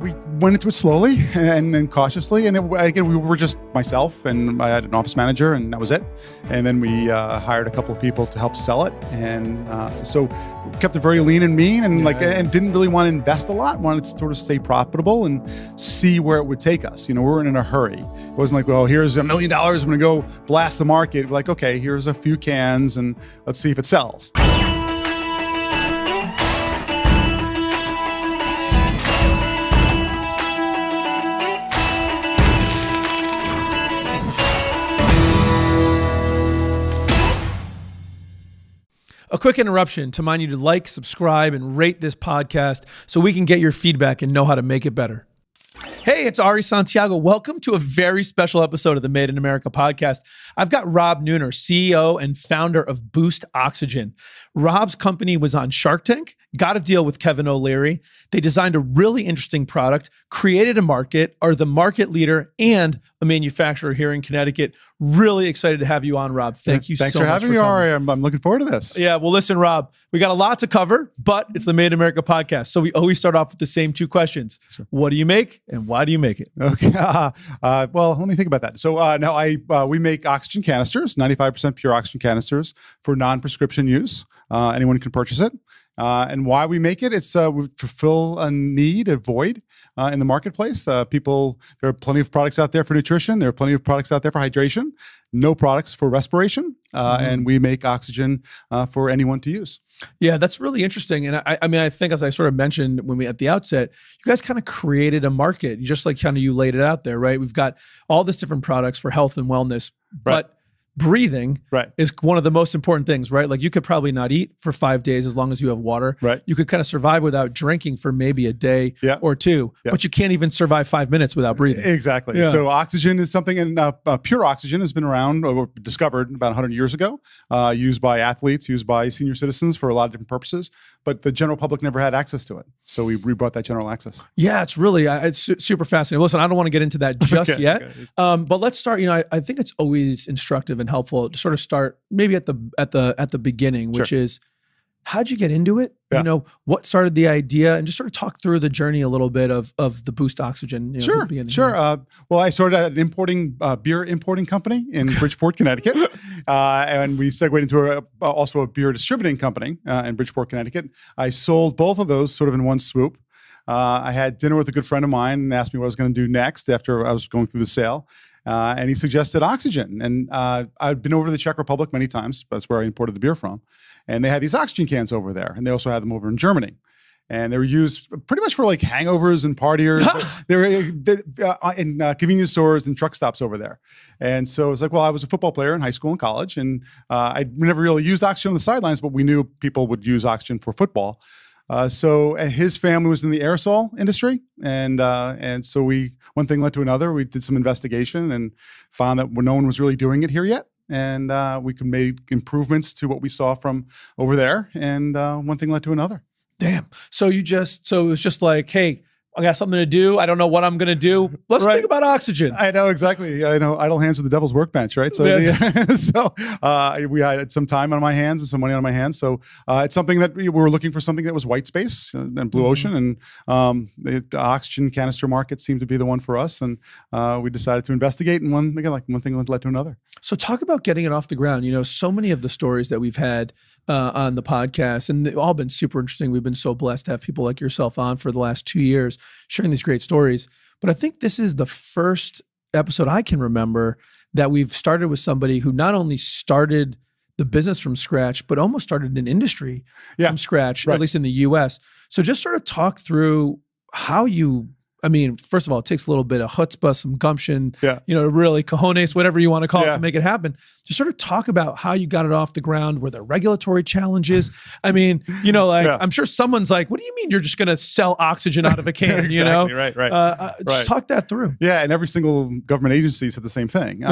we went into it slowly and cautiously. And again, we were just myself, and I had an office manager, and that was it. And then we hired a couple of people to help sell it. And so we kept it very lean and mean, and and didn't really want to invest a lot. Wanted to sort of stay profitable and see where it would take us. We weren't in a hurry. It wasn't like, well, here's $1 million. I'm going to go blast the market. We're like, okay, here's a few cans, and let's see if it sells. A quick interruption to remind you to like, subscribe, and rate this podcast so we can get your feedback and know how to make it better. Hey, it's Ari Santiago. Welcome to a very special episode of the Made in America podcast. I've got Rob Neuner, CEO and founder of Boost Oxygen. Rob's company was on Shark Tank, got a deal with Kevin O'Leary. They designed a really interesting product, created a market, are the market leader and a manufacturer here in Connecticut. Really excited to have you on, Rob. Thank you so much for having me, Ari. I'm looking forward to this. Yeah, well, listen, Rob, we got a lot to cover, but it's the Made in America podcast. So we always start off with the same two questions. Sure. What do you make and why do you make it? Okay. Well, let me think about that. So now we make oxygen canisters, 95% pure oxygen canisters for non-prescription use. Anyone can purchase it. And why we make it, it's we fulfill a need, a void in the marketplace. There are plenty of products out there for nutrition. There are plenty of products out there for hydration. No products for respiration. And we make oxygen for anyone to use. Yeah, that's really interesting. And I think as I sort of mentioned when we at the outset, you guys kind of created a market, just like kind of you laid it out there, right? We've got all these different products for health and wellness, but breathing is one of the most important things, right? Like you could probably not eat for 5 days as long as you have water. Right. You could kind of survive without drinking for maybe a day or two, but you can't even survive 5 minutes without breathing. Exactly. Yeah. So oxygen is something, and pure oxygen has been around or discovered about 100 years ago, used by athletes, used by senior citizens for a lot of different purposes, but the general public never had access to it. So we brought that general access. Yeah, it's really, it's super fascinating. Listen, I don't want to get into that just yet, but let's start, I think it's always instructive and helpful to sort of start maybe at the beginning, which is, how'd you get into it? Yeah. What started the idea, and just sort of talk through the journey a little bit of the Boost Oxygen. Sure. Well, I started at an beer importing company in Bridgeport, Connecticut. And we segued into also a beer distributing company in Bridgeport, Connecticut. I sold both of those sort of in one swoop. I had dinner with a good friend of mine and asked me what I was going to do next after I was going through the sale. And he suggested oxygen. And I'd been over to the Czech Republic many times. That's where I imported the beer from. And they had these oxygen cans over there. And they also had them over in Germany. And they were used pretty much for like hangovers and partiers. They were in convenience stores and truck stops over there. And so it was like, well, I was a football player in high school and college. And I never really used oxygen on the sidelines, but we knew people would use oxygen for football. So his family was in the aerosol industry. And so one thing led to another. We did some investigation and found that no one was really doing it here yet. And we could make improvements to what we saw from over there. And one thing led to another. Damn. So it was just like, hey, I got something to do. I don't know what I'm going to do. Let's think about oxygen. I know, exactly. I know idle hands are the devil's workbench, right? So, we had some time on my hands and some money on my hands. So it's something that we were looking for, something that was white space and blue ocean. And the oxygen canister market seemed to be the one for us. And we decided to investigate. And one thing led to another. So talk about getting it off the ground. So many of the stories that we've had on the podcast, and they've all been super interesting. We've been so blessed to have people like yourself on for the last 2 years sharing these great stories. But I think this is the first episode I can remember that we've started with somebody who not only started the business from scratch, but almost started an industry from scratch, at least in the US. So just sort of talk through how you, first of all, it takes a little bit of chutzpah, some gumption, really cojones, whatever you want to call it, to make it happen. Just sort of talk about how you got it off the ground. Were there regulatory challenges? I'm sure someone's like, what do you mean you're just going to sell oxygen out of a can? Exactly. Right. Just talk that through. Yeah. And every single government agency said the same thing.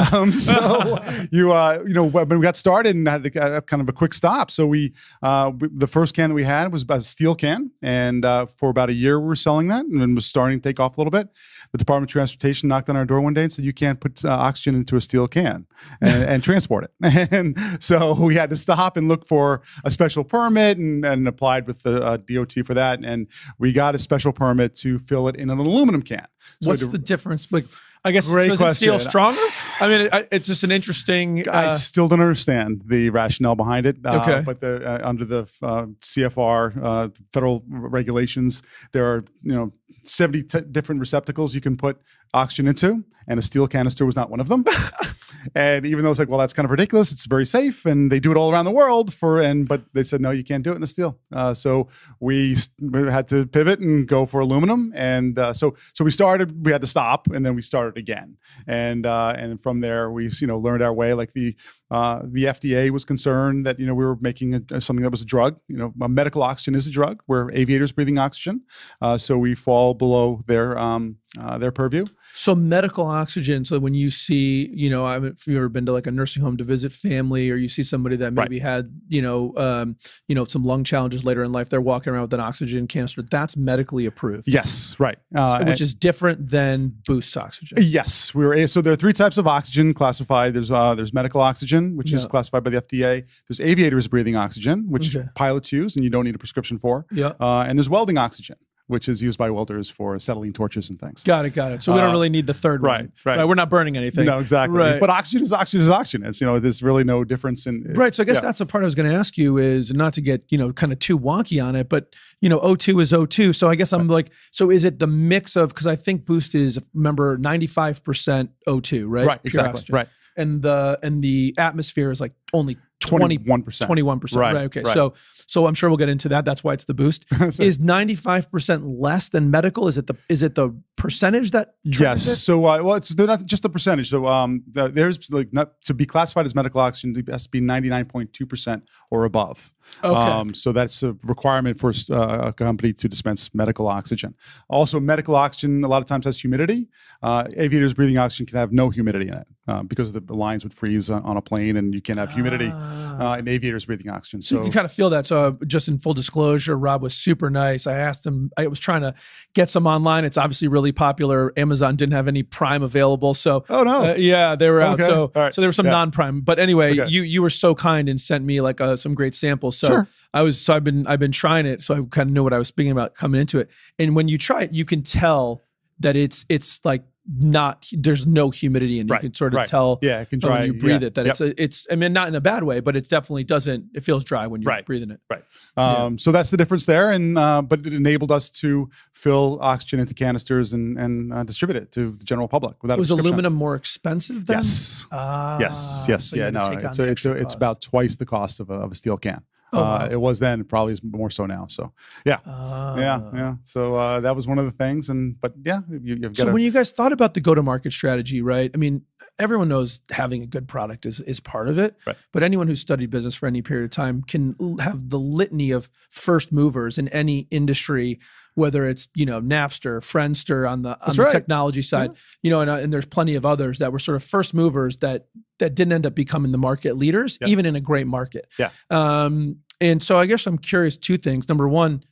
When we got started and had kind of a quick stop. So the first can that we had was a steel can. And for about a year, we were selling that and was starting to take take off a little bit. The Department of Transportation knocked on our door one day and said, you can't put oxygen into a steel can and transport it. And so we had to stop and look for a special permit and applied with the DOT for that. And we got a special permit to fill it in an aluminum can. So what's the difference? Like, I guess, Great is it steel question. stronger? I mean, it's just an interesting. I still don't understand the rationale behind it. Okay. But under the CFR federal regulations, there are 70 different receptacles you can put oxygen into, and a steel canister was not one of them. And even though it's like, well, that's kind of ridiculous, it's very safe, and they do it all around the world but they said, no, you can't do it in a steel. So we had to pivot and go for aluminum. And so we had to stop, and then we started again. And from there, we learned our way. Like the FDA was concerned that we were making something that was a drug. Medical oxygen is a drug. We're aviators breathing oxygen, so we fall below their purview. So medical oxygen. So when you see, if you've ever been to like a nursing home to visit family, or you see somebody that maybe had, some lung challenges later in life, they're walking around with an oxygen canister. That's medically approved. Yes, right. Which is different than boost oxygen. Yes, so there are three types of oxygen classified. There's medical oxygen, which is classified by the FDA. There's aviators breathing oxygen, which pilots use, and you don't need a prescription for. Yeah. And there's welding oxygen, which is used by welders for acetylene torches and things. Got it. So we don't really need the third one. Right. We're not burning anything. No, exactly. Right. But oxygen is oxygen. It's, there's really no difference in. Right. So I guess that's the part I was going to ask you, is not to get, kind of too wonky on it, but, O2 is O2. So I guess I'm like, so is it the mix of, because I think boost is, remember, 95% O2, right? Right. Exactly. Oxygen. Right. And the atmosphere is like only 21%. 21%. Right. Okay. Right. So I'm sure we'll get into that. That's why it's the boost. Is 95% less than medical? Is it the percentage that triggers it? Yes. So they're not just the percentage. So there's not to be classified as medical oxygen, it has to be 99.2% or above. Okay. So that's a requirement for a company to dispense medical oxygen. Also, medical oxygen a lot of times has humidity. Aviators breathing oxygen can have no humidity in it because the lines would freeze on a plane, and you can't have humidity in aviators breathing oxygen. So you can kind of feel that. So just in full disclosure, Rob was super nice. I asked him, I was trying to get some online. It's obviously really popular. Amazon didn't have any Prime available. So they were out. So there was some non-Prime. But anyway, you were so kind and sent me like some great samples. So I've been trying it. So I kind of knew what I was speaking about coming into it. And when you try it, you can tell that it's like there's no humidity, and you can sort of tell it can dry, when you breathe it that it's I mean, not in a bad way, but it definitely it feels dry when you're breathing it. Right. So that's the difference there. And but it enabled us to fill oxygen into canisters and distribute it to the general public without Was aluminum more expensive then? Yes. Yes. So it's about twice the cost of a steel can. Wow. It was then, it probably is more so now. So yeah. So that was one of the things. But you've got. So when you guys thought about the go-to-market strategy, right? I mean, everyone knows having a good product is part of it. Right. But anyone who's studied business for any period of time can have the litany of first movers in any industry, whether it's Napster, Friendster on the technology side, and there's plenty of others that were sort of first movers that didn't end up becoming the market leaders, even in a great market. Yeah. And so I guess I'm curious, two things. Number one,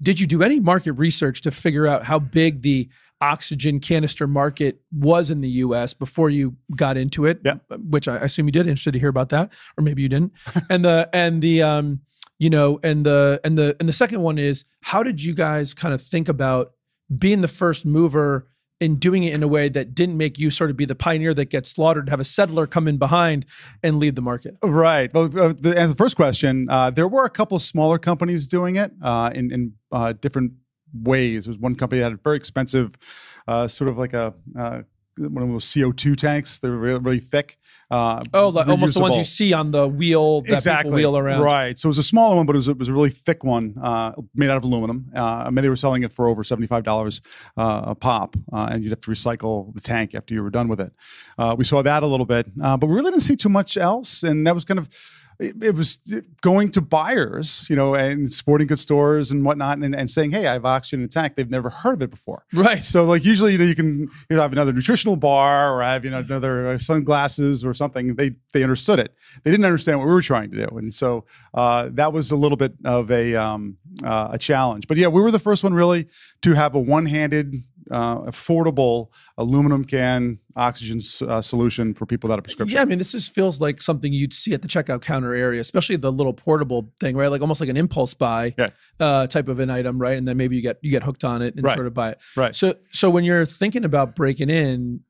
did you do any market research to figure out how big the oxygen canister market was in the U.S. before you got into it? Yeah. Which I assume you did. Interested to hear about that, or maybe you didn't. And the second one is, how did you guys kind of think about being the first mover and doing it in a way that didn't make you sort of be the pioneer that gets slaughtered, have a settler come in behind and lead the market? Right. Well, to answer the first question, there were a couple smaller companies doing it in different ways. There was one company that had a very expensive, sort of like one of those CO2 tanks. They're really, really thick. Like almost the ones you see on the wheel that people wheel around. Right. So it was a smaller one, but it was a really thick one made out of aluminum. I mean, they were selling it for over $75 a pop, and you'd have to recycle the tank after you were done with it. We saw that a little bit, but we really didn't see too much else. And that was kind of, it was going to buyers, and sporting goods stores and whatnot, and saying, "Hey, I have oxygen in a tank." They've never heard of it before, right? So, like, usually, you can have another nutritional bar, or have another sunglasses or something. They understood it. They didn't understand what we were trying to do, and so that was a little bit of a challenge. But yeah, we were the first one really to have a one-handed affordable aluminum can oxygen solution for people that have prescription. Yeah, I mean, this just feels like something you'd see at the checkout counter area, especially the little portable thing, right? Like almost like an impulse buy type of an item, right? And then maybe you get hooked on it and sort of buy it. Right. So when you're thinking about breaking in,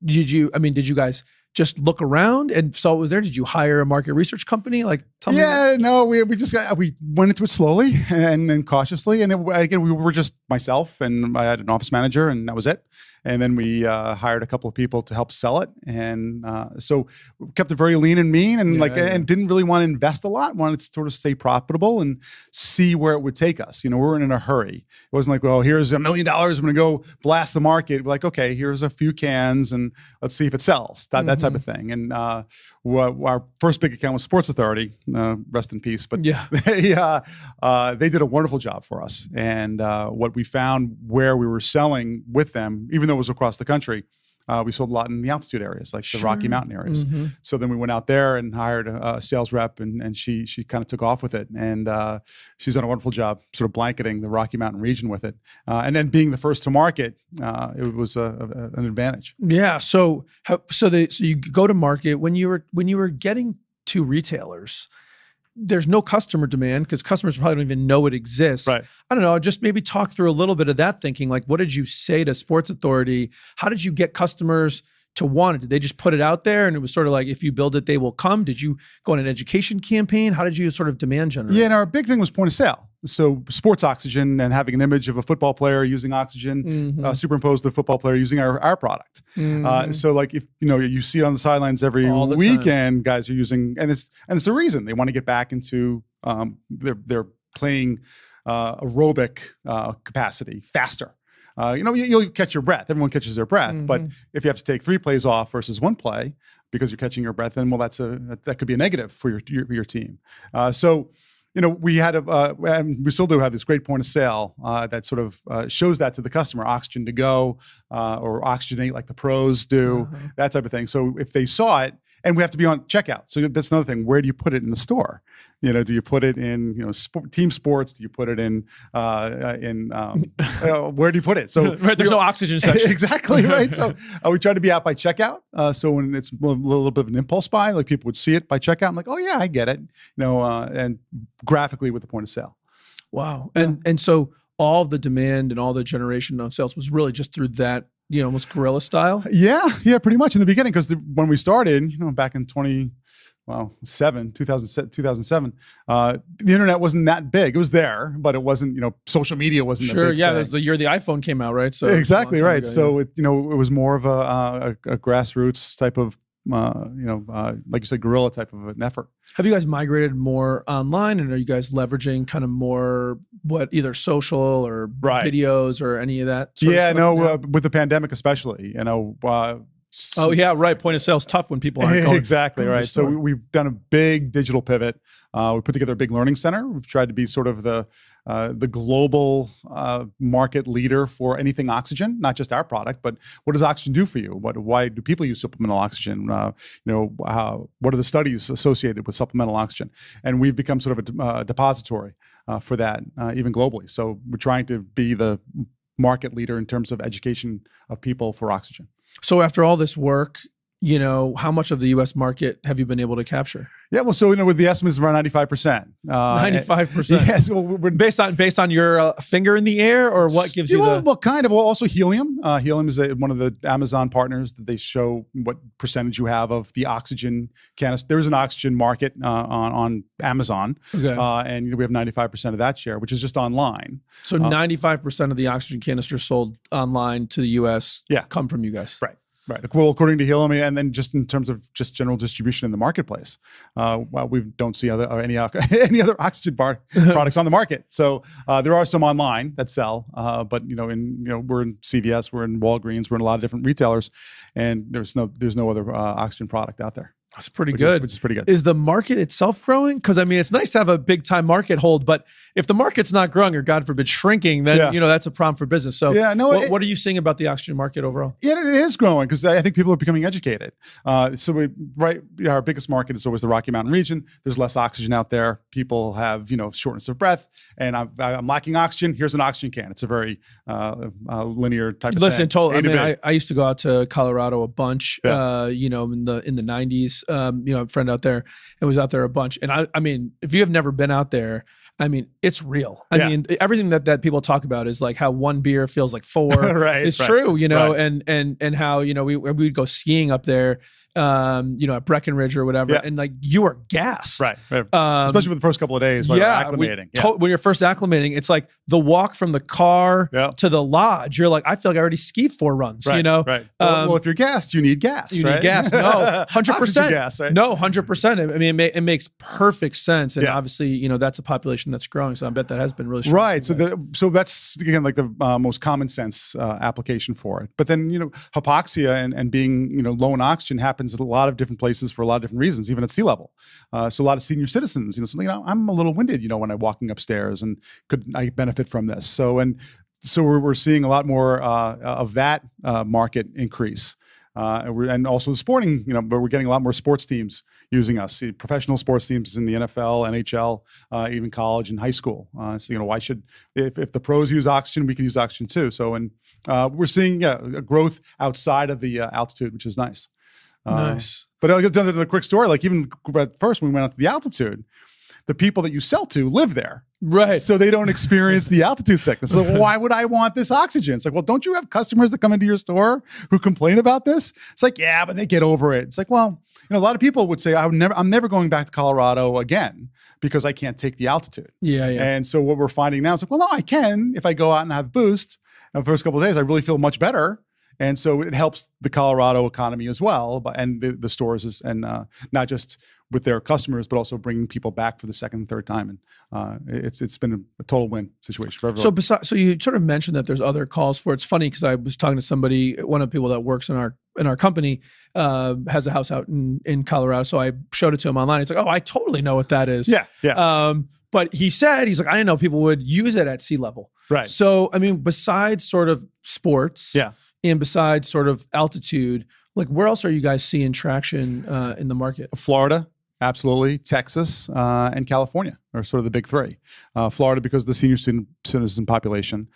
did you guys just look around and saw what was there? Did you hire a market research company? Like, tell me. Yeah, no, we went into it slowly and cautiously. And again, we were just myself, and I had an office manager, and that was it. And then we hired a couple of people to help sell it. And so we kept it very lean and mean, and and didn't really want to invest a lot. Wanted to sort of stay profitable and see where it would take us. We weren't in a hurry. It wasn't like, well, here's $1 million. I'm going to go blast the market. We're like, okay, here's a few cans and let's see if it sells. That type of thing. And our first big account was Sports Authority, rest in peace. But they did a wonderful job for us. And what we found where we were selling with them, even though it was across the country, we sold a lot in the altitude areas, like the Rocky Mountain areas. So then we went out there and hired a sales rep, and she kind of took off with it. And she's done a wonderful job sort of blanketing the Rocky Mountain region with it. And then being the first to market, it was an advantage. Yeah. So you go to market when you were getting to retailers. There's no customer demand because customers probably don't even know it exists. Right. I don't know. Just maybe talk through a little bit of that thinking. Like, what did you say to Sports Authority? How did you get customers to want it? Did they just put it out there and it was sort of like, if you build it, they will come? Did you go on an education campaign? How did you sort of demand generate? Yeah, and our big thing was point of sale. So sports oxygen and having an image of a football player using oxygen, superimposed the football player using our product. So like if you see it on the sidelines every weekend, guys are using, and it's the reason they want to get back into their playing aerobic capacity faster. You'll catch your breath. Everyone catches their breath, but if you have to take 3 plays off versus 1 play because you're catching your breath, then that could be a negative for your team. We had and we still do have this great point of sale that sort of shows that to the customer, oxygen to go or oxygenate like the pros do, that type of thing. So if they saw it, and we have to be on checkout. So that's another thing. Where do you put it in the store? Do you put it in team sports? Do you put it in where do you put it? So there's no oxygen section. Exactly right. So we try to be out by checkout. So when it's a little bit of an impulse buy, like people would see it by checkout, I'm like, oh yeah, I get it. And graphically with the point of sale. Wow. And so all the demand and all the generation of sales was really just through that, almost guerrilla style? Yeah, pretty much in the beginning. Because when we started, back in 2007, the internet wasn't that big. It was there, but it wasn't, social media wasn't that big. Yeah, that was the year the iPhone came out, right? So exactly right. Ago, so it was more of a grassroots type of, like you said, guerrilla type of an effort. Have you guys migrated more online, and are you guys leveraging kind of more either social or videos or any of that? With the pandemic especially, oh yeah, right. Point of sale is tough when people aren't going. Exactly right. So we've done a big digital pivot. We put together a big learning center. We've tried to be sort of the global market leader for anything oxygen, not just our product, but what does oxygen do for you? Why do people use supplemental oxygen? What are the studies associated with supplemental oxygen? And we've become sort of a depository for that, even globally. So we're trying to be the market leader in terms of education of people for oxygen. So after all this work, how much of the U.S. market have you been able to capture? Yeah, well, so with the estimates around 95%. 95%. Yes, we're based on your finger in the air, or what gives you the? Well, kind of. Well, also helium. Helium is one of the Amazon partners that they show what percentage you have of the oxygen canister. There's an oxygen market on Amazon, and we have 95% of that share, which is just online. So 95% of the oxygen canisters sold online to the U.S. come from you guys, right? Right. Well, according to Helium, and then just in terms of just general distribution in the marketplace, we don't see any other oxygen products on the market. So there are some online that sell, but we're in CVS, we're in Walgreens, we're in a lot of different retailers, and there's no other oxygen product out there. That's pretty good. Which is pretty good. Is the market itself growing? Because I mean, it's nice to have a big time market hold, but if the market's not growing or God forbid shrinking, then that's a problem for business. So what are you seeing about the oxygen market overall? Yeah, it is growing because I think people are becoming educated. So our biggest market is always the Rocky Mountain region. There's less oxygen out there. People have shortness of breath, and I'm lacking oxygen. Here's an oxygen can. It's a very linear type of thing. Listen, totally. I mean, I used to go out to Colorado a bunch. In the 90s. A friend out there and was out there a bunch. And I mean, if you have never been out there, I mean, it's real. I mean, everything that people talk about is like how one beer feels like four. It's true, and how, we'd go skiing up there, at Breckenridge or whatever. And like, you are gassed. Right. Especially for the first couple of days when you're acclimating. When you're first acclimating, it's like the walk from the car to the lodge. You're like, I feel like I already skied 4 runs, Right. Well, if you're gassed, you need gas. You need gas. No, 100%. Gas, right? No, 100%. I mean, it makes perfect sense. And obviously, that's a population that's growing. So I bet that has been really strong. Right. So that's, again, like the most common sense application for it. But then, hypoxia and being, low in oxygen happens at a lot of different places for a lot of different reasons, even at sea level. So a lot of senior citizens, I'm a little winded, when I'm walking upstairs, and could I benefit from this? So we're seeing a lot more of that market increase. And also the sporting, but we're getting a lot more sports teams using us. See, professional sports teams in the NFL, NHL, even college and high school. So why should, if the pros use oxygen, we can use oxygen too. So we're seeing a growth outside of the altitude, which is nice. Nice. But I'll get down to the quick story. Like even at first when we went out to the altitude, the people that you sell to live there. Right. So they don't experience the altitude sickness. So why would I want this oxygen? It's like, well, don't you have customers that come into your store who complain about this? It's like, yeah, but they get over it. It's like, well, a lot of people would say, I'm never going back to Colorado again because I can't take the altitude. Yeah. And so what we're finding now is like, well, no, I can. If I go out and have Boost, the first couple of days, I really feel much better. And so it helps the Colorado economy as well, and the stores, and not just with their customers, but also bringing people back for the second and third time. And it's been a total win situation for everyone. So you sort of mentioned that there's other calls for it. It's funny because I was talking to somebody, one of the people that works in our company, has a house out in Colorado. So I showed it to him online. He's like, oh, I totally know what that is. Yeah. But he's like, I didn't know people would use it at sea level. Right. So, I mean, besides sort of sports, and besides sort of altitude, like where else are you guys seeing traction in the market? Florida, absolutely. Texas, and California are sort of the big three. Florida because of the senior citizen population.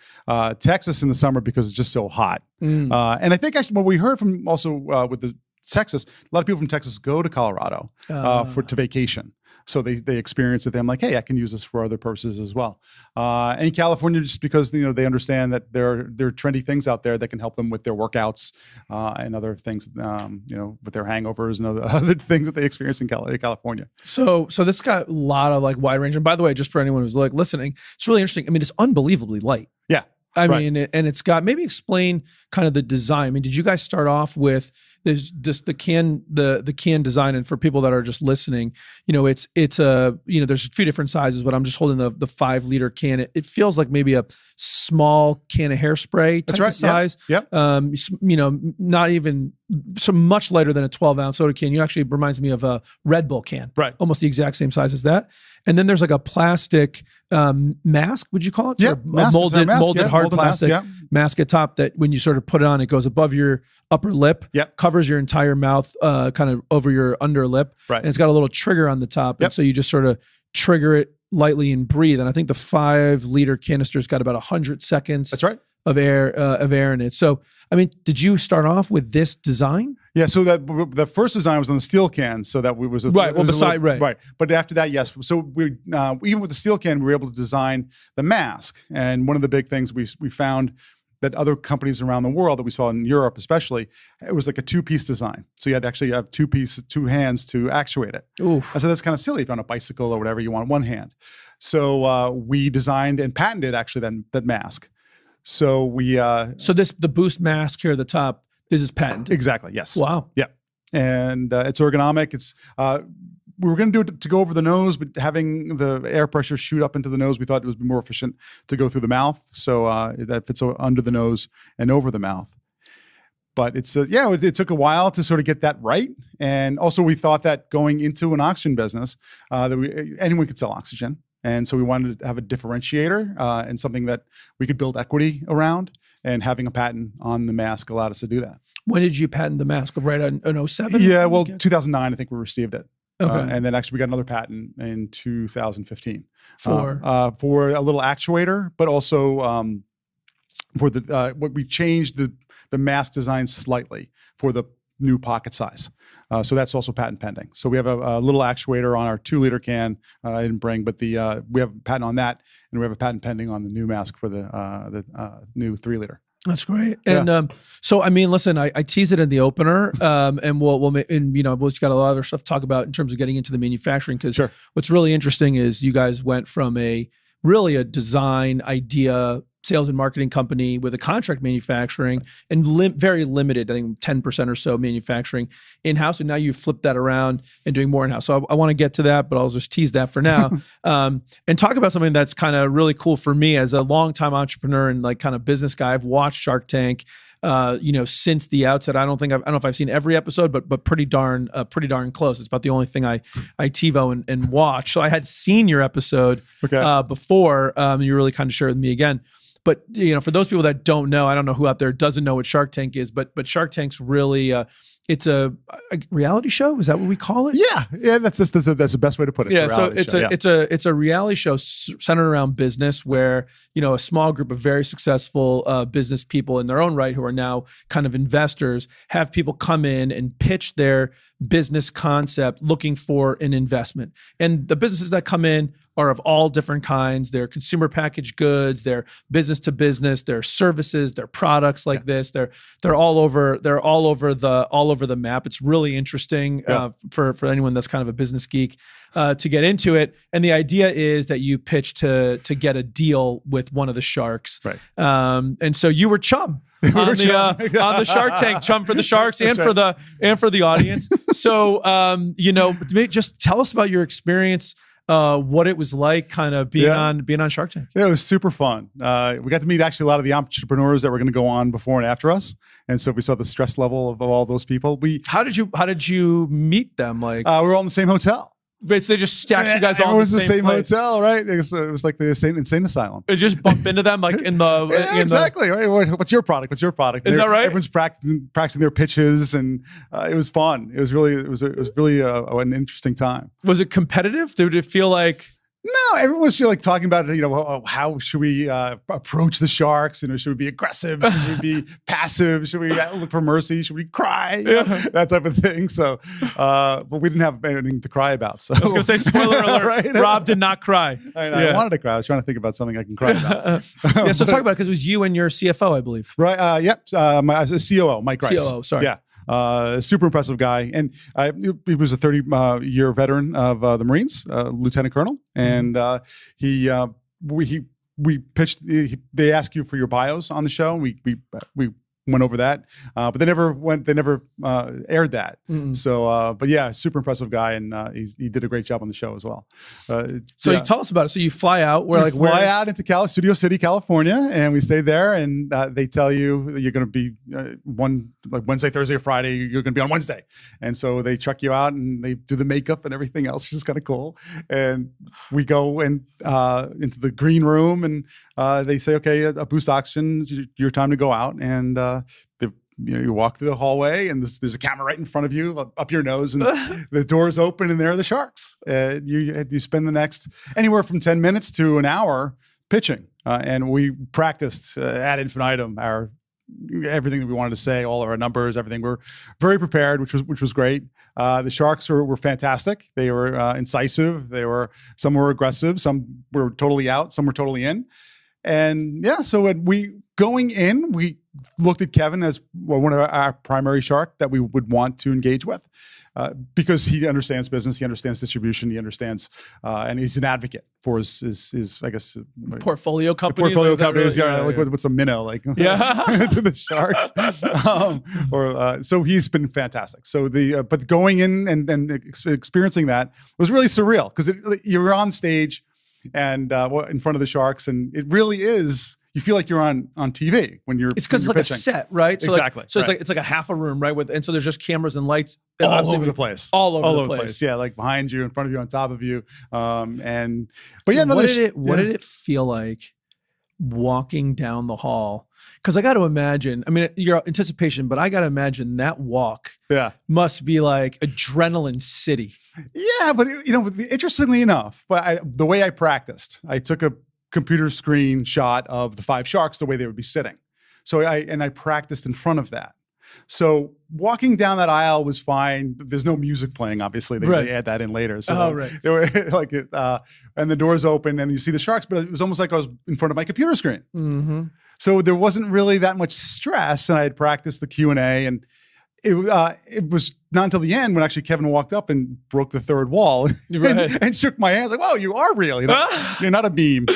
Texas in the summer because it's just so hot. And I think actually what we heard from also with the Texas, a lot of people from Texas go to Colorado to vacation. So they experience it. I'm like, hey, I can use this for other purposes as well. And California, just because they understand that there are trendy things out there that can help them with their workouts and other things, with their hangovers and other things that they experience in California. So this got a lot of like wide range. And by the way, just for anyone who's like listening, it's really interesting. I mean, it's unbelievably light. Yeah. I mean, and it's got, maybe explain kind of the design. I mean, did you guys start off with the can design? And for people that are just listening, it's there's a few different sizes, but I'm just holding the 5-liter can. It feels like maybe a small can of hairspray type of size. Yep. Not even so much lighter than a 12-ounce soda can. You actually reminds me of a Red Bull can. Right. Almost the exact same size as that. And then there's like a plastic mask, would you call it? Yeah, a molded hard plastic mask at top that when you sort of put it on, it goes above your upper lip, covers your entire mouth, kind of over your under lip. Right. And it's got a little trigger on the top. And so you just sort of trigger it lightly and breathe. And I think the 5-liter canister's got about 100 seconds. That's right. Of air in it. So, I mean, did you start off with this design? Yeah. So that the first design was on the steel can, so that was right. Well, right. But after that, yes. So we even with the steel can, we were able to design the mask. And one of the big things we found that other companies around the world that we saw in Europe, especially, it was like a 2-piece design. So you had to actually have 2 hands to actuate it. Oof. I said that's kind of silly if you're on a bicycle or whatever. You want one hand. So we designed and patented actually that mask. So we the Boost mask here at the top, this is patented. Exactly. Yes. Wow. Yeah. And it's ergonomic. It's we were going to do it to go over the nose, but having the air pressure shoot up into the nose, we thought it was more efficient to go through the mouth. So that fits under the nose and over the mouth. But it's it took a while to sort of get that right. And also we thought that going into an oxygen business, that anyone could sell oxygen. And so we wanted to have a differentiator and something that we could build equity around, and having a patent on the mask allowed us to do that. When did you patent the mask? Right in 07? Yeah, well, 2009, I think we received it. Okay. And then actually we got another patent in 2015 For a little actuator, but also for the what we changed the mask design slightly for the new pocket size. So that's also patent pending. So we have a little actuator on our 2-liter can. I didn't bring, but we have a patent on that, and we have a patent pending on the new mask for the new 3-liter. That's great. And so, I mean, listen, I tease it in the opener, and we'll got a lot of other stuff to talk about in terms of getting into the manufacturing. Because what's really interesting is you guys went from a design idea sales and marketing company with a contract manufacturing and very limited, I think 10% or so manufacturing in-house. And now you've flipped that around and doing more in-house. So I want to get to that, but I'll just tease that for now. And talk about something that's kind of really cool for me as a longtime entrepreneur and like kind of business guy. I've watched Shark Tank, since the outset. I don't know if I've seen every episode, but pretty darn close. It's about the only thing I TiVo and watch. So I had seen your episode before. You really kind of shared with me again. But for those people that don't know, I don't know who out there doesn't know what Shark Tank is, but Shark Tank's really it's a reality show. Is that what we call it? Yeah. That's the best way to put it. Yeah. So it's a reality show centered around business, where a small group of very successful business people in their own right, who are now kind of investors, have people come in and pitch their business concept looking for an investment. And the businesses that come in are of all different kinds. They're consumer packaged goods, they're business to business, they're services, they're products like this. They're all over the map. It's really interesting for anyone that's kind of a business geek to get into it. And the idea is that you pitch to get a deal with one of the sharks. Right. And so you were chum. On the Shark Tank, chum for the sharks and for the audience. So just tell us about your experience, what it was like kind of being on Shark Tank. Yeah, it was super fun. We got to meet actually a lot of the entrepreneurs that were going to go on before and after us. And so we saw the stress level of all those people. How did you meet them? Like we were all in the same hotel. But they just stacked you guys all in the same place. Hotel, right? It was like the insane asylum. You just bump into them like in the exactly. Right. What's your product? Is that right? Everyone's practicing their pitches, and it was fun. It was really an interesting time. Was it competitive? Did it feel like? No, everyone was talking about how should we approach the sharks? Should we be aggressive? Should we be passive? Should we look for mercy? Should we cry? That type of thing. So, but we didn't have anything to cry about. So I was going to say, spoiler alert: right? Rob did not cry. I wanted to cry. I was trying to think about something I can cry about. So talk about it, because it was you and your CFO, I believe. Right. Yep. My COO, Mike Rice. COO. Sorry. Yeah. Super impressive guy. And he was a 30-year veteran of the Marines, Lieutenant Colonel. And we pitched, they ask you for your bios on the show. And we went over that, but they never aired that. So, but yeah, super impressive guy. And he did a great job on the show as well. So you tell us about it. So you fly out. We fly out into Studio City, California, and we stay there. And they tell you that you're going to be Wednesday, Thursday, or Friday. You're going to be on Wednesday, and so they truck you out and they do the makeup and everything else, which is kind of cool. And we go into the green room, and they say, "Okay, a boost oxygen. It's your time to go out." And you walk through the hallway, and there's a camera right in front of you, up your nose, and the doors open, and there are the sharks. You spend the next anywhere from 10 minutes to an hour pitching, and we practiced ad infinitum everything that we wanted to say, all of our numbers, everything. We're very prepared, which was great. The sharks were fantastic. They were incisive. Some were aggressive, some were totally out, some were totally in. And so when we looked at Kevin as one of our primary shark that we would want to engage with, because he understands business, he understands distribution, he understands, and he's an advocate for his I guess portfolio companies. What's a minnow like? To the sharks, so he's been fantastic. So but going in and experiencing that was really surreal, because you're on stage and in front of the sharks, and it really is you feel like you're on TV when you're. It's because it's like pitching. a set, right? So Exactly. It's like a half a room, right? And so there's just cameras and lights all over the place. All over the place. Yeah, like behind you, in front of you, on top of you. What did it feel like walking down the hall? Because I got to imagine, I mean, your anticipation, but I got to imagine that walk must be like adrenaline city. Yeah, but interestingly enough, the way I practiced, I took a computer screen shot of the 5 sharks the way they would be sitting. So I practiced in front of that. So walking down that aisle was fine. There's no music playing, obviously. They add that in later. So they were like, and the doors open and you see the sharks, but it was almost like I was in front of my computer screen. Mm-hmm. So there wasn't really that much stress, and I had practiced the Q&A, and it was not until the end when actually Kevin walked up and broke the third wall and shook my hand like, "Wow, you are real. You're not a meme."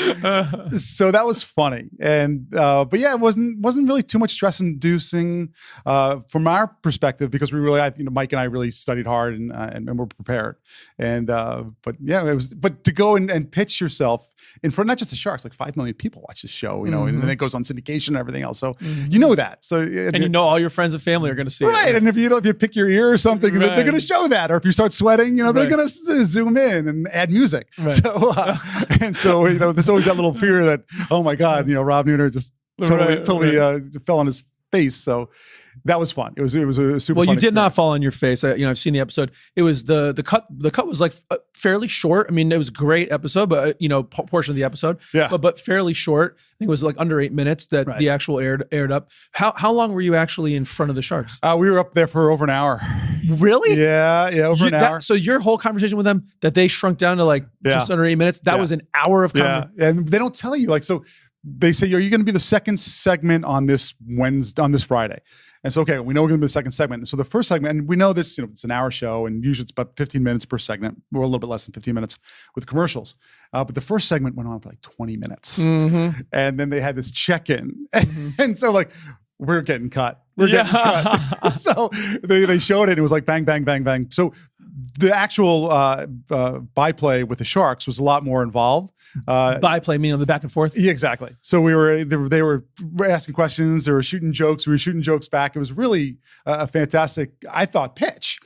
So that was funny, and but yeah, it wasn't really too much stress inducing from our perspective because we really, Mike and I really studied hard and were prepared, and but yeah, it was. But to go and pitch yourself in front, not just the Sharks, like 5 million people watch this show, and then it goes on syndication and everything else. So you know that. So and all your friends and family are going to see it. Right, and if you pick your ear or something, they're going to show that. Or if you start sweating, they're going to zoom in and add music. Right. So, there's always that little fear that, oh my God, Rob Neuner just totally fell on his face. So that was fun. It was a super. Well, fun you did not experience. fall on your face. I've seen the episode. It was the cut. The cut was like fairly short. I mean, it was a great episode, but portion of the episode. Yeah. But fairly short. I think it was like under 8 minutes that the actual aired up. How long were you actually in front of the Sharks? We were up there for over an hour. Really? Yeah, over an hour. So your whole conversation with them that they shrunk down to like just under 8 minutes. That was an hour of conversation. Yeah, and they don't tell you so. They say, are you going to be the second segment on this Friday? And so, okay, we know we're going to be the second segment. So the first segment, and we know this, it's an hour show, and usually it's about 15 minutes per segment, or a little bit less than 15 minutes with commercials. But the first segment went on for like 20 minutes. Mm-hmm. And then they had this check-in. Mm-hmm. And so we're getting cut. We're getting cut. So they showed it. It was like bang, bang, bang, bang. So the actual byplay with the Sharks was a lot more involved. Byplay meaning the back and forth? Yeah, exactly. So they were asking questions, they were shooting jokes, we were shooting jokes back. It was really a fantastic, I thought, pitch,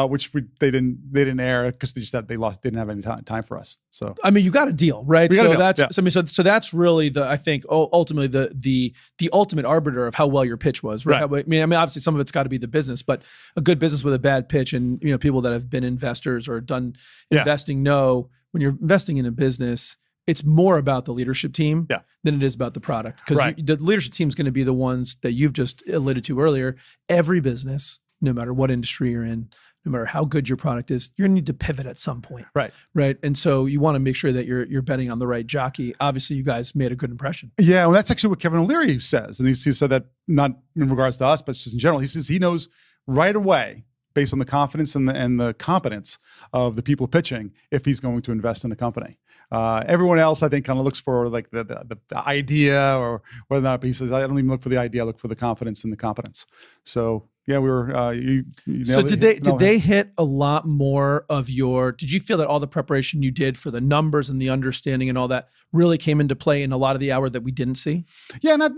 which they didn't air because they just said they didn't have any time for us. So I mean, you got a deal, right? So that's really I think ultimately the ultimate arbiter of how well your pitch was, right? I mean, obviously some of it's got to be the business, but a good business with a bad pitch, and people that have been investors or done investing know when you're investing in a business, it's more about the leadership team than it is about the product. Because the leadership team is going to be the ones that you've just alluded to earlier. Every business, no matter what industry you're in, no matter how good your product is, you're going to need to pivot at some point. Right. And so you want to make sure that you're betting on the right jockey. Obviously, you guys made a good impression. Yeah, well, that's actually what Kevin O'Leary says. And he said that not in regards to us, but just in general. He says he knows right away, based on the confidence and the competence of the people pitching, if he's going to invest in a company. Everyone else, I think, kind of looks for like the idea or whether or not. But he says, I don't even look for the idea; I look for the confidence and the competence. So yeah, we were. You so did they hit a lot more of your? Did you feel that all the preparation you did for the numbers and the understanding and all that really came into play in a lot of the hour that we didn't see? Yeah, not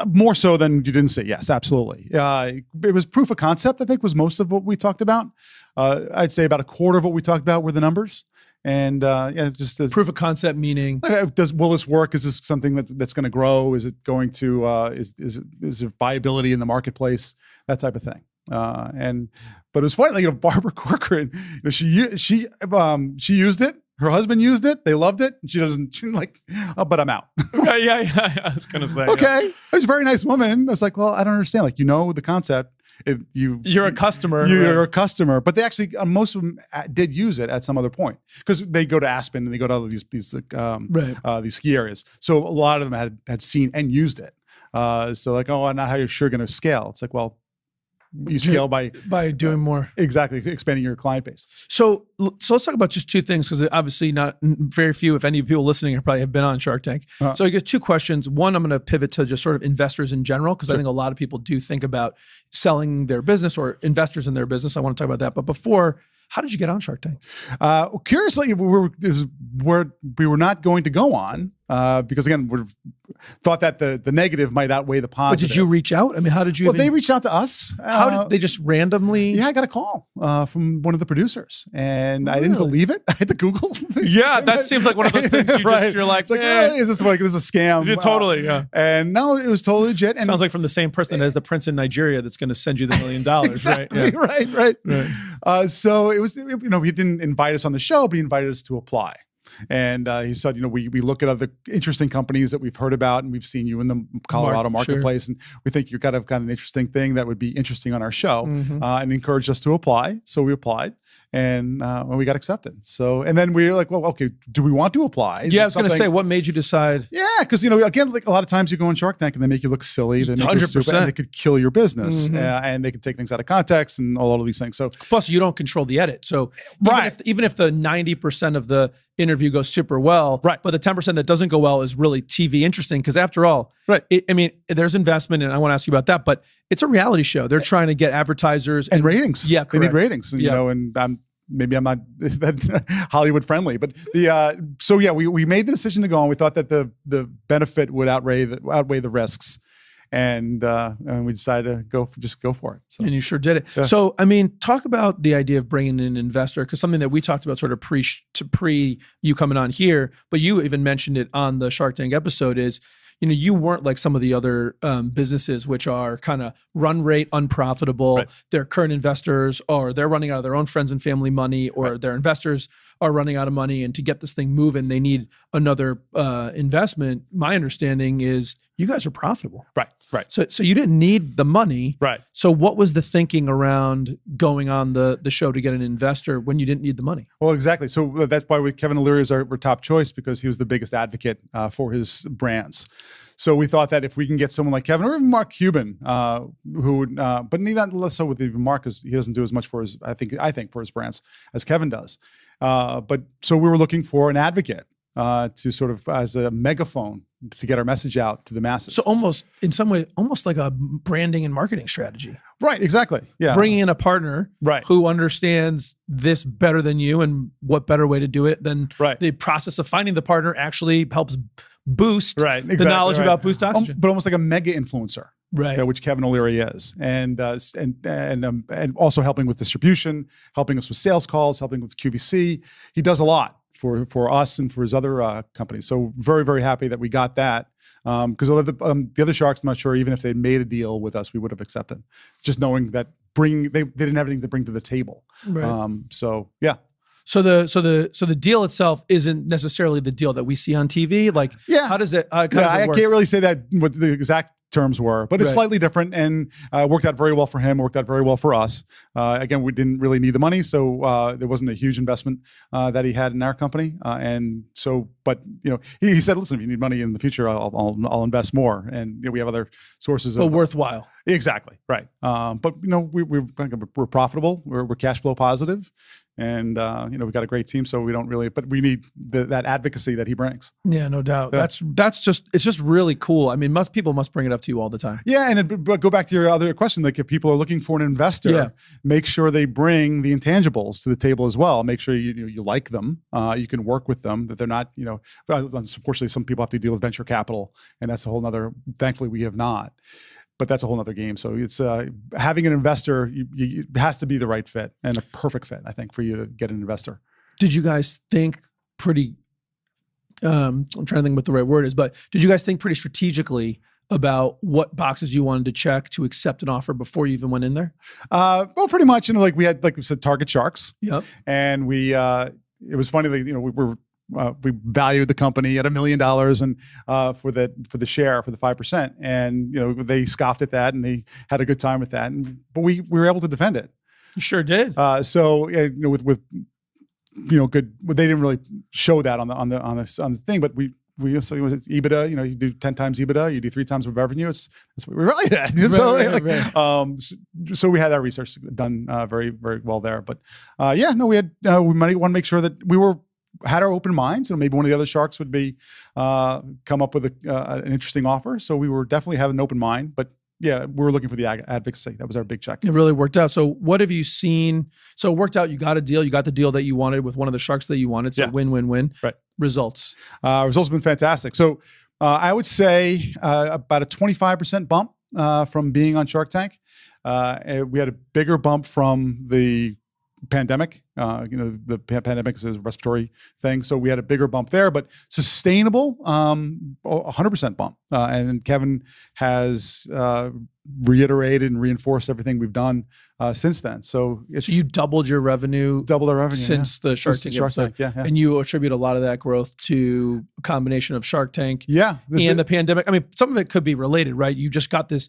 more so than you didn't see. Yes, absolutely. It was proof of concept. I think was most of what we talked about. I'd say about a quarter of what we talked about were the numbers. And just proof of concept, meaning will this work? Is this something that's going to grow? Is it going to is there viability in the marketplace? That type of thing. But it was funny, Barbara Corcoran, she used it. Her husband used it. They loved it. She but I'm out. Yeah. I was going to say, okay. It was a very nice woman. I was like, well, I don't understand. The concept. You're a customer. You're a customer, but they actually most of them did use it at some other point because they go to Aspen and they go to all of these ski areas. So a lot of them had seen and used it. So not how you're sure going to scale. It's like, well, you scale by doing more. Exactly, expanding your client base. So let's talk about just two things because obviously not very few, if any people listening, probably have been on Shark Tank. So I guess two questions. One, I'm going to pivot to just sort of investors in general because I think a lot of people do think about selling their business or investors in their business. I want to talk about that. But before, how did you get on Shark Tank? Curiously, we were not going to go on. because again, we've thought that the negative might outweigh the But positive. did you reach out? I mean, how did you? Well, they reached out to us. How did they just randomly? Yeah, I got a call from one of the producers, and I didn't Really? believe it. I had to Google. Yeah, that seems like one of those things you're like, it's like, really? Is this a scam? Yeah, totally, yeah. And no, it was totally legit. And Sounds like from the same person as the prince in Nigeria that's going to send you the $1 million, exactly, right? Yeah. right. So it was, he didn't invite us on the show, but he invited us to apply. And he said, we look at other interesting companies that we've heard about, and we've seen you in the Colorado marketplace, and we think you've got an interesting thing that would be interesting on our show, and encouraged us to apply. So we applied, and we got accepted. So, and then we were like, well, okay, do we want to apply? Yeah, I was going to say, what made you decide? Yeah, because again, like a lot of times you go on Shark Tank and they make you look silly, they make you look stupid, and they could kill your business, and they could take things out of context and all of these things. So plus, you don't control the edit. So even if the 90% of the interview goes super well, but the 10% that doesn't go well is really TV interesting, because after all, there's investment, and I want to ask you about that, but it's a reality show. They're trying to get advertisers and ratings. Yeah, they need ratings, and maybe I'm not Hollywood friendly, but we made the decision to go on. We thought that the benefit would outweigh the risks. And we decided to just go for it. So. And you sure did it. Yeah. So, I mean, talk about the idea of bringing in an investor, because something that we talked about sort of pre you coming on here, but you even mentioned it on the Shark Tank episode, is, you weren't like some of the other businesses, which are kind of run rate unprofitable. Right. Their current investors, or they're running out of their own friends and family money, or their investors are running out of money. And to get this thing moving, they need another investment. My understanding is you guys are profitable. Right. So you didn't need the money. Right. So what was the thinking around going on the show to get an investor when you didn't need the money? Well, exactly. So that's why Kevin O'Leary is our top choice, because he was the biggest advocate for his brands. So we thought that if we can get someone like Kevin, or even Mark Cuban, who would, but not less so with even Mark, because he doesn't do as much for his, I think for his brands as Kevin does. But so we were looking for an advocate to sort of as a megaphone to get our message out to the masses. So almost in some way, almost like a branding and marketing strategy. Right. Exactly. Yeah. Bringing in a partner who understands this better than you, and what better way to do it than the process of finding the partner actually helps boost the knowledge about Boost Oxygen. But almost like a mega influencer. Right. Which Kevin O'Leary is, and also helping with distribution, helping us with sales calls, helping with QVC. He does a lot for us and for his other companies. So very, very happy that we got that. Because the other sharks, I'm not sure even if they made a deal with us, we would have accepted. Just knowing that they didn't have anything to bring to the table. Right. So yeah. So the deal itself isn't necessarily the deal that we see on TV. Like, how does it? I can't really say that what the exact terms were, but it's slightly different, and worked out very well for him, worked out very well for us. Again, we didn't really need the money, so there wasn't a huge investment that he had in our company, and so, but he said, listen, if you need money in the future, I'll invest more, and we have other sources of worthwhile. Exactly, right. But we're profitable, we're cash flow positive. And we've got a great team, so we don't really, but we need that advocacy that he brings. Yeah, no doubt. Yeah. It's just really cool. I mean, people must bring it up to you all the time. Yeah, and but go back to your other question. Like, if people are looking for an investor, make sure they bring the intangibles to the table as well. Make sure you like them, you can work with them. That they're not, unfortunately, some people have to deal with venture capital, and that's a whole nother. Thankfully, we have not. But that's a whole nother game. So it's having an investor, it has to be the right fit and a perfect fit, I think, for you to get an investor. Did you guys think pretty, I'm trying to think what the right word is, but did you guys think pretty strategically about what boxes you wanted to check to accept an offer before you even went in there? Well, pretty much, like we had, like we said, target sharks. Yep. And it was funny, like, we valued the company at $1 million and for the share for the 5%, and they scoffed at that and they had a good time with that, but we were able to defend it. You sure did. So with good. They didn't really show that on the thing, but we so it was EBITDA. You do 10 times EBITDA, you do 3 times of revenue. That's what we valued at. So we had our research done very, very well there. But we had we might want to make sure that we had our open minds, and maybe one of the other sharks would be come up with an interesting offer. So we were definitely having an open mind, but yeah, we were looking for the advocacy. That was our big check. It really worked out. So what have you seen? So it worked out. You got a deal. You got the deal that you wanted with one of the sharks that you wanted. So win-win-win. Right. Results. Results have been fantastic. So I would say about a 25% bump from being on Shark Tank. We had a bigger bump from the pandemic. The pandemic is a respiratory thing. So we had a bigger bump there, but sustainable, 100% bump. And Kevin has reiterated and reinforced everything we've done since then. So you doubled your revenue. Doubled our revenue since the Shark Tank episode. Yeah. And you attribute a lot of that growth to a combination of Shark Tank and the pandemic. I mean, some of it could be related, right? You got this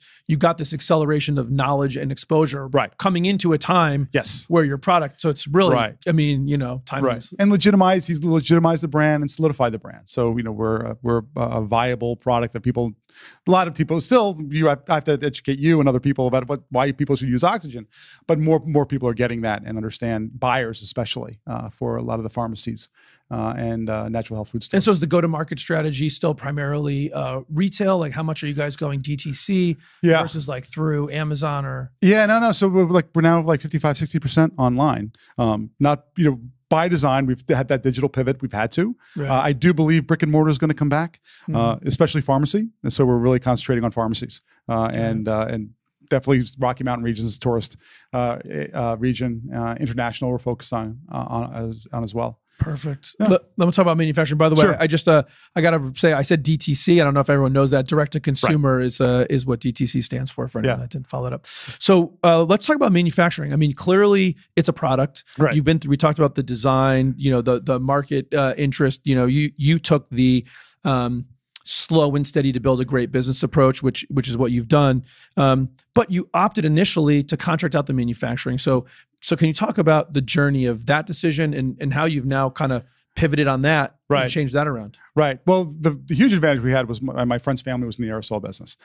acceleration of knowledge and exposure coming into a time where your product. So it's really, I mean, timing. Right. And he's legitimized the brand and solidified the brand. So, we're a viable product that a lot of people still, I have to educate you and other people about why people should use oxygen, but more people are getting that and understand, buyers especially, for a lot of the pharmacies and natural health food stores. And so is the go-to-market strategy still primarily retail? Like how much are you guys going DTC versus like through Amazon or? Yeah, no. So we're now like 55, 60% online. Not, by design, we've had that digital pivot. We've had to. Right. I do believe brick and mortar is going to come back, especially pharmacy. And so we're really concentrating on pharmacies and definitely Rocky Mountain region is a tourist region. International, we're focused on as well. Perfect. Yeah. Let me talk about manufacturing. By the way, I just I gotta say I said DTC. I don't know if everyone knows that. Direct to consumer is what DTC stands for anyone that didn't follow it up. So let's talk about manufacturing. I mean, clearly it's a product. Right. You've been through. We talked about the design. The market interest. You took the slow and steady to build a great business approach, which is what you've done. But you opted initially to contract out the manufacturing. So can you talk about the journey of that decision and how you've now kind of pivoted on that and changed that around? Right. Well, the huge advantage we had was my friend's family was in the aerosol business.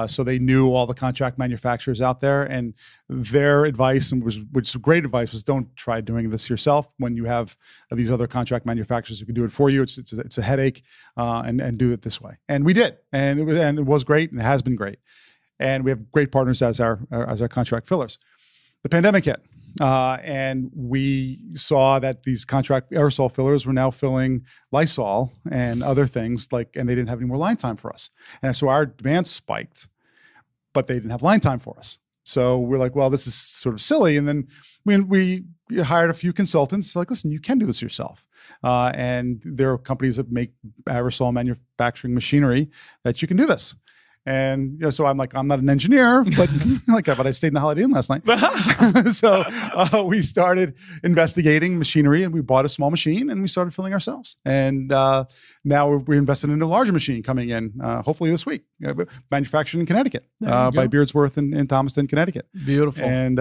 So they knew all the contract manufacturers out there, and their advice, which is great advice, was don't try doing this yourself when you have these other contract manufacturers who can do it for you. It's a headache, and do it this way. And we did. And it was great, and it has been great. And we have great partners as our contract fillers. The pandemic hit. And we saw that these contract aerosol fillers were now filling Lysol and other things and they didn't have any more line time for us. And so our demand spiked, but they didn't have line time for us. So we're like, well, this is sort of silly. And then we hired a few consultants like, listen, you can do this yourself. And there are companies that make aerosol manufacturing machinery that you can do this. And so I'm like, I'm not an engineer, but but I stayed in the Holiday Inn last night. So we started investigating machinery, and we bought a small machine, and we started filling ourselves. And now we're invested in a larger machine coming in, hopefully this week, manufactured in Connecticut by Beardsworth in Thomaston, Connecticut. Beautiful. And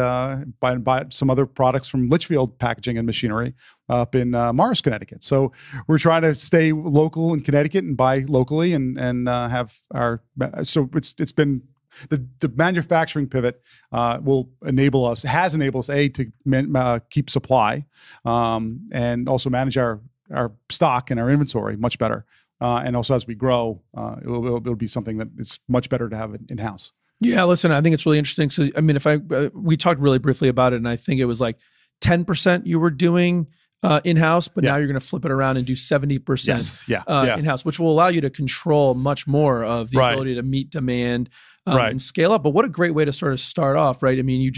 by some other products from Litchfield Packaging and Machinery up in Morris, Connecticut. So we're trying to stay local in Connecticut and buy locally and have our. So it's been the manufacturing pivot has enabled us to keep supply and also manage our stock and our inventory much better. And also as we grow, it'll be something that is much better to have in house. Yeah, listen, I think it's really interesting. So I mean, we talked really briefly about it, and I think it was like 10% you were doing in-house, but now you're going to flip it around and do 70% in-house, which will allow you to control much more of the ability to meet demand and scale up. But what a great way to sort of start off, right? I mean, you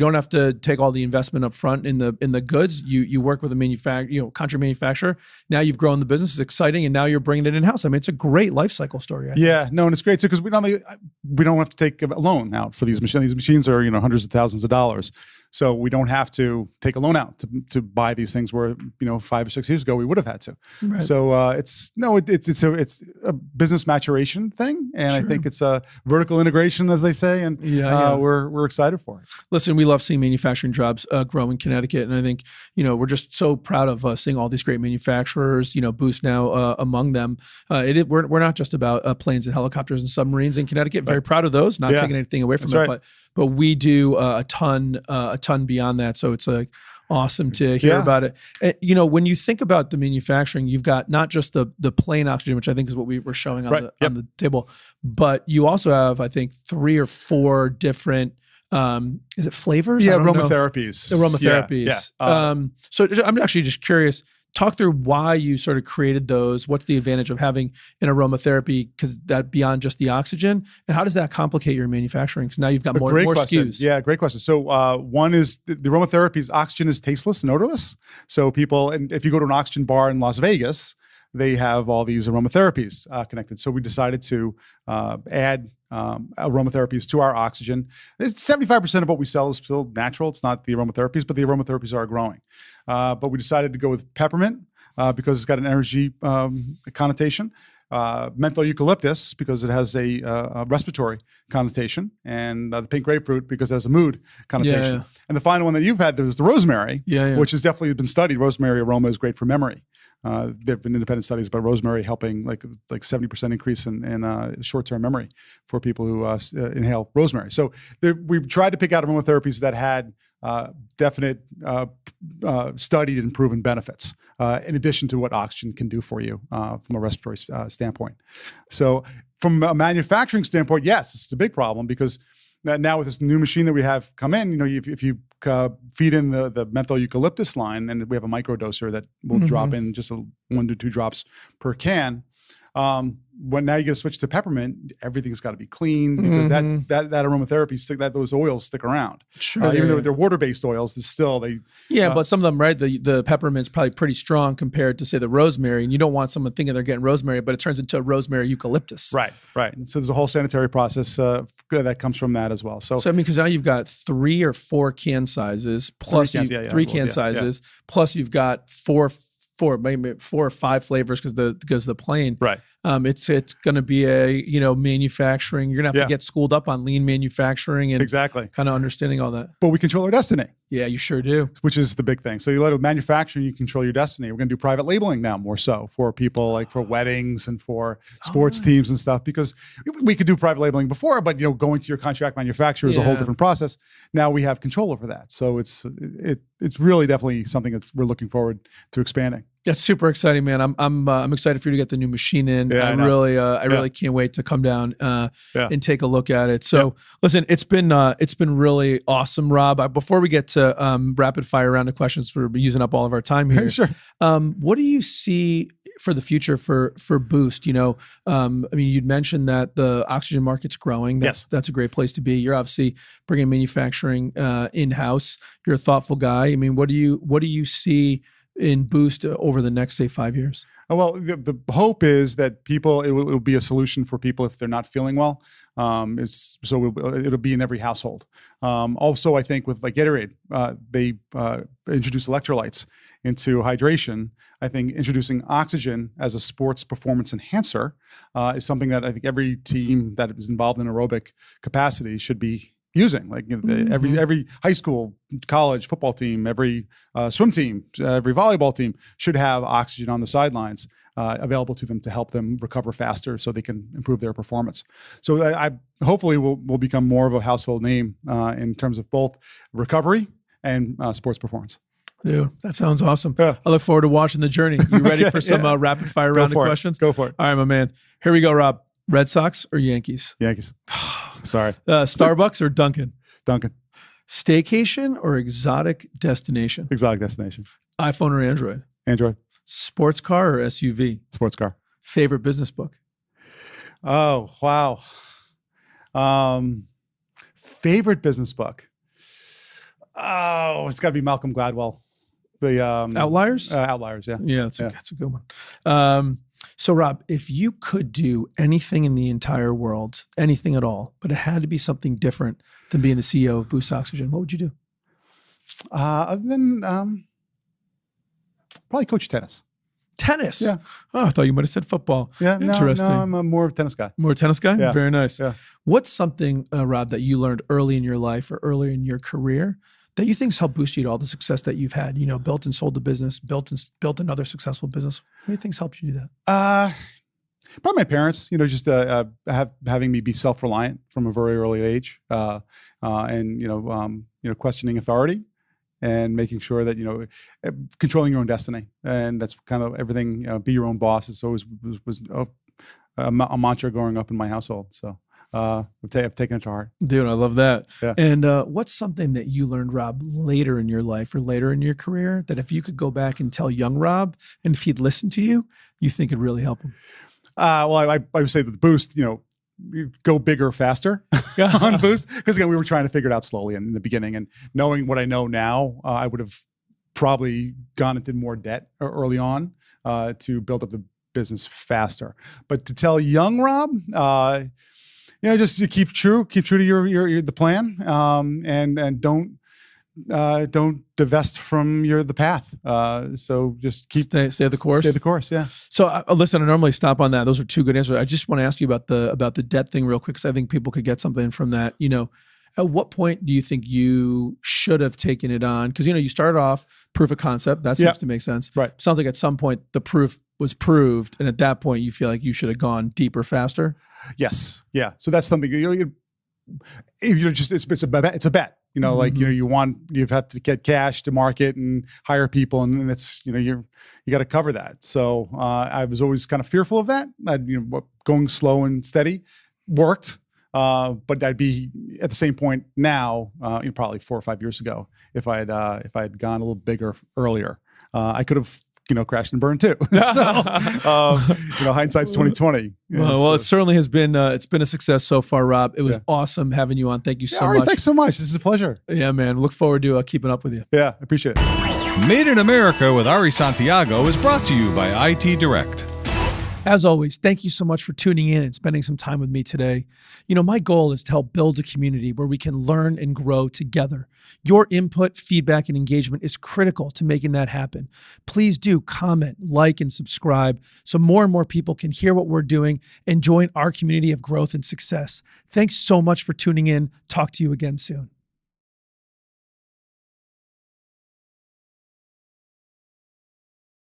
don't have to take all the investment up front in the goods. You work with a contract manufacturer. Now you've grown the business. It's exciting, and now you're bringing it in-house. I mean, it's a great life cycle story. I think. No, and it's great too because we don't have to take a loan out for these machines. These machines are hundreds of thousands of dollars. So we don't have to take a loan out to buy these things where 5 or 6 years ago we would have had to. Right. So it's a business maturation thing, and I think it's a vertical integration, as they say, and we're excited for it. Listen, we love seeing manufacturing jobs grow in Connecticut, and I think we're just so proud of seeing all these great manufacturers. Boost now among them. We're not just about planes and helicopters and submarines in Connecticut. Very proud of those. Not taking anything away from it, but we do a ton beyond that. So it's like awesome to hear Yeah. about it. When you think about the manufacturing, you've got not just the plain oxygen, which I think is what we were showing on Right. on the table, but you also have, I think, 3 or 4 different is it flavors? Yeah, I don't know. aromatherapies. Aromatherapies. Yeah. So I'm actually just curious. Talk through why you sort of created those. What's the advantage of having an aromatherapy, because that beyond just the oxygen, and how does that complicate your manufacturing? Because now you've got more question. SKUs. Yeah, great question. So one is the aromatherapies. Oxygen is tasteless and odorless. So people, and if you go to an oxygen bar in Las Vegas, they have all these aromatherapies connected. So we decided to add aromatherapies to our oxygen. 75% of what we sell is still natural. It's not the aromatherapies, but the aromatherapies are growing. But we decided to go with peppermint because it's got an energy connotation. Menthol eucalyptus because it has a respiratory connotation, and the pink grapefruit because it has a mood connotation. Yeah. And the final one that you've had, there's the rosemary, Yeah. which has definitely been studied. Rosemary aroma is great for memory. There have been independent studies about rosemary helping like 70% increase in short-term memory for people who inhale rosemary. So we've tried to pick out aromatherapies that had definite studied and proven benefits in addition to what oxygen can do for you from a respiratory standpoint. So from a manufacturing standpoint, yes, it's a big problem because now with this new machine that we have come in, if you feed in the menthol eucalyptus line, and we have a microdoser that will drop in just 1 to 2 drops per can. When now you get to switch to peppermint, everything's got to be clean because that aromatherapy those oils stick around. Sure. Even though they're water-based oils, But some of them, right? The peppermint's probably pretty strong compared to say the rosemary, and you don't want someone thinking they're getting rosemary, but it turns into rosemary eucalyptus. Right. And so there's a whole sanitary process that comes from that as well. So I mean, because now you've got 3 or 4 can sizes plus 3 can sizes plus you've got maybe 4 or 5 flavors because the plain. Right. It's going to be a manufacturing. You're gonna have to get schooled up on lean manufacturing and exactly kind of understanding all that. But we control our destiny. Yeah, you sure do. Which is the big thing. So you let manufacturing, you control your destiny. We're going to do private labeling now more so for people like for weddings and for sports teams and stuff, because we could do private labeling before, but going to your contract manufacturer is a whole different process. Now we have control over that. So it's really definitely something we're looking forward to expanding. That's super exciting, man. I'm excited for you to get the new machine in. Yeah, I really can't wait to come down and take a look at it. So listen, it's been really awesome, Rob. Before we get to rapid fire round of questions, we're using up all of our time here. Sure. What do you see for the future for Boost? I mean, you'd mentioned that the oxygen market's growing. That's a great place to be. You're obviously bringing manufacturing in-house. You're a thoughtful guy. I mean, what do you see in Boost over the next, say, 5 years? Well, the hope is that it will be a solution for people if they're not feeling well. It'll be in every household. Also, I think with like Gatorade, they introduce electrolytes into hydration. I think introducing oxygen as a sports performance enhancer is something that I think every team that is involved in aerobic capacity should be using. Like every high school, college football team, every swim team, every volleyball team should have oxygen on the sidelines available to them to help them recover faster so they can improve their performance. So I hopefully will become more of a household name in terms of both recovery and sports performance. Dude, that sounds awesome. Yeah. I look forward to watching the journey. You ready for some rapid fire round of questions? Go for it. All right, my man. Here we go, Rob. Red Sox or Yankees? Yankees. Sorry. Starbucks or Dunkin'? Dunkin'. Staycation or exotic destination? Exotic destination. iPhone or Android? Android. Sports car or SUV? Sports car. Favorite business book? Oh, wow. Favorite business book? Oh, it's got to be Malcolm Gladwell. The Outliers? Outliers, yeah. Yeah, that's a good one. So, Rob, if you could do anything in the entire world, anything at all, but it had to be something different than being the CEO of Boost Oxygen, what would you do? Other than probably coach tennis. Tennis? Yeah. Oh, I thought you might have said football. Yeah, interesting. No, I'm more of a tennis guy. More a tennis guy? Yeah. Very nice. Yeah. What's something, Rob, that you learned early in your life or early in your career that you think's helped boost you to all the success that you've had? Built and sold the business, built another successful business. What do you think's helped you do that? Probably my parents. Just having me be self-reliant from a very early age, and questioning authority, and making sure that, controlling your own destiny. And that's kind of everything, be your own boss. It's always was a mantra growing up in my household. So I've taken it to heart. Dude, I love that. Yeah. And what's something that you learned, Rob, later in your life or later in your career that if you could go back and tell young Rob, and if he'd listen to you, you think it'd really help him? Well, I would say that the Boost, you go bigger, faster on Boost. Because again, we were trying to figure it out slowly in the beginning, and knowing what I know now, I would have probably gone into more debt early on to build up the business faster. But to tell young Rob, just to keep true to your the plan, and don't divest from the path. So just stay the course. Stay the course. Yeah. So listen, I normally stop on that. Those are two good answers. I just want to ask you about the debt thing real quick, because I think people could get something from that. At what point do you think you should have taken it on? Because you started off proof of concept. That seems to make sense. Right. Sounds like at some point the proof was proved, and at that point you feel like you should have gone deeper, faster. Yes. Yeah. So that's something it's a bet. You have to get cash to market and hire people, and it's you got to cover that. So I was always kind of fearful of that. Going slow and steady worked, but I'd be at the same point now, probably 4 or 5 years ago, if I had gone a little bigger earlier, I could have crashed and burned too. So, hindsight's 2020. Well, it certainly has been. It's been a success so far, Rob. It was awesome having you on. Thank you so much. Thanks so much. This is a pleasure. Yeah, man. Look forward to keeping up with you. Yeah, I appreciate it. Made in America with Ari Santiago is brought to you by IT Direct. As always, thank you so much for tuning in and spending some time with me today. My goal is to help build a community where we can learn and grow together. Your input, feedback, and engagement is critical to making that happen. Please do comment, like, and subscribe so more and more people can hear what we're doing and join our community of growth and success. Thanks so much for tuning in. Talk to you again soon.